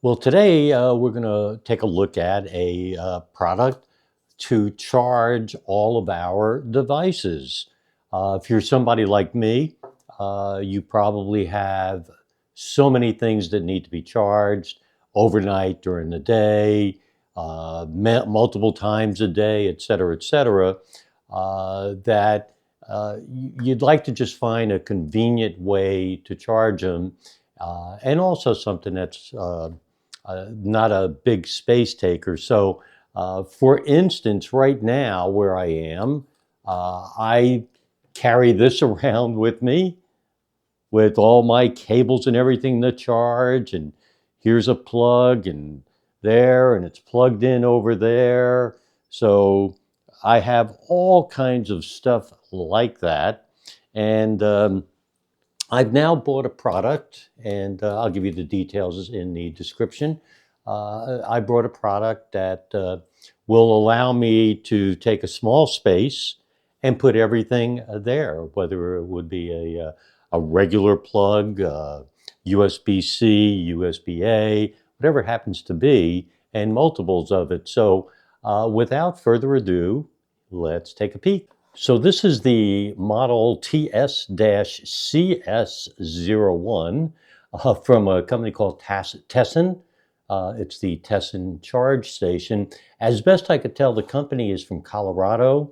Well, today we're going to take a look at a product to charge all of our devices. If you're somebody like me, you probably have so many things that need to be charged overnight, during the day, multiple times a day, et cetera, that you'd like to just find a convenient way to charge them, and also something that's not a big space taker. So, for instance, right now where I am, I carry this around with me with all my cables and everything to charge. And here's a plug, and there, and it's plugged in over there. So I have all kinds of stuff like that. And I've now bought a product, and I'll give you the details in the description. I brought a product that will allow me to take a small space and put everything there, whether it would be a regular plug, USB-C, USB-A, whatever it happens to be, and multiples of it. So without further ado, let's take a peek. So this is the model TS-CS01 from a company called TESSAN. It's the TESSAN charge station. As best I could tell, the company is from Colorado.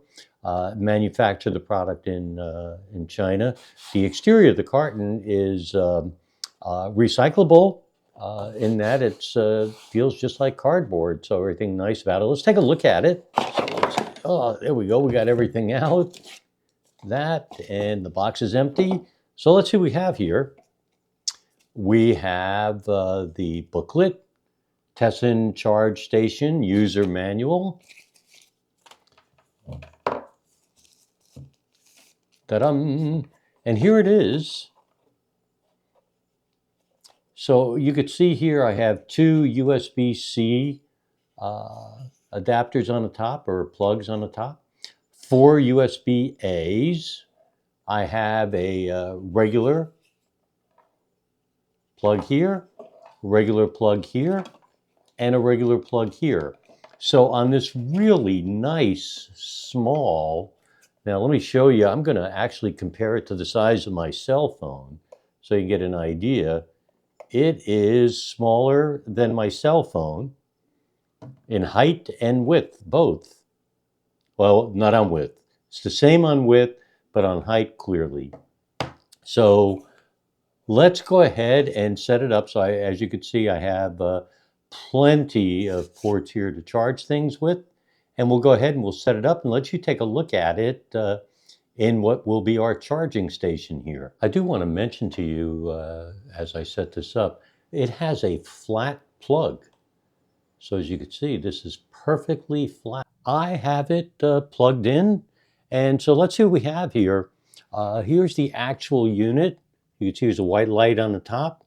Manufacture the product in China. The exterior of the carton is recyclable, in that it feels just like cardboard. So everything nice about it. Let's take a look at it. Oh, there we go. We got everything out. That, and the box is empty. So let's see what we have here. We have the booklet, TESSAN Charge Station User Manual. Ta-dum! And here it is. So you could see here I have two USB-C adapters on the top, or plugs on the top, 4 USB-As. I have a regular plug here, regular plug here, and a regular plug here. So on this really nice, small, now let me show you, I'm going to actually compare it to the size of my cell phone so you get an idea. It is smaller than my cell phone in height and width, both. Well, not on width. It's the same on width, but on height clearly. So let's go ahead and set it up. So as you can see, I have plenty of ports here to charge things with. And we'll go ahead and we'll set it up and let you take a look at it in what will be our charging station here. I do want to mention to you, as I set this up, it has a flat plug. So as you can see, this is perfectly flat. I have it plugged in. And so let's see what we have here. Here's the actual unit. You can see there's a white light on the top.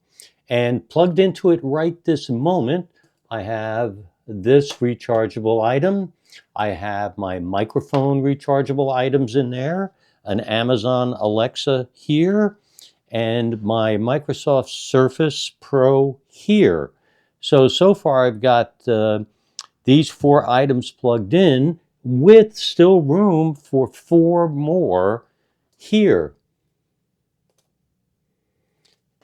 And plugged into it right this moment, I have this rechargeable item. I have my microphone rechargeable items in there, an Amazon Alexa here, and my Microsoft Surface Pro here. So far I've got these 4 items plugged in, with still room for 4 more here.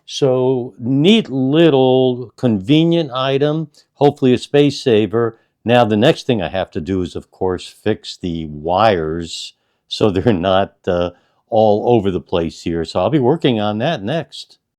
So neat little convenient item, hopefully a space saver. Now the next thing I have to do is, of course, fix the wires so they're not all over the place here. So I'll be working on that next.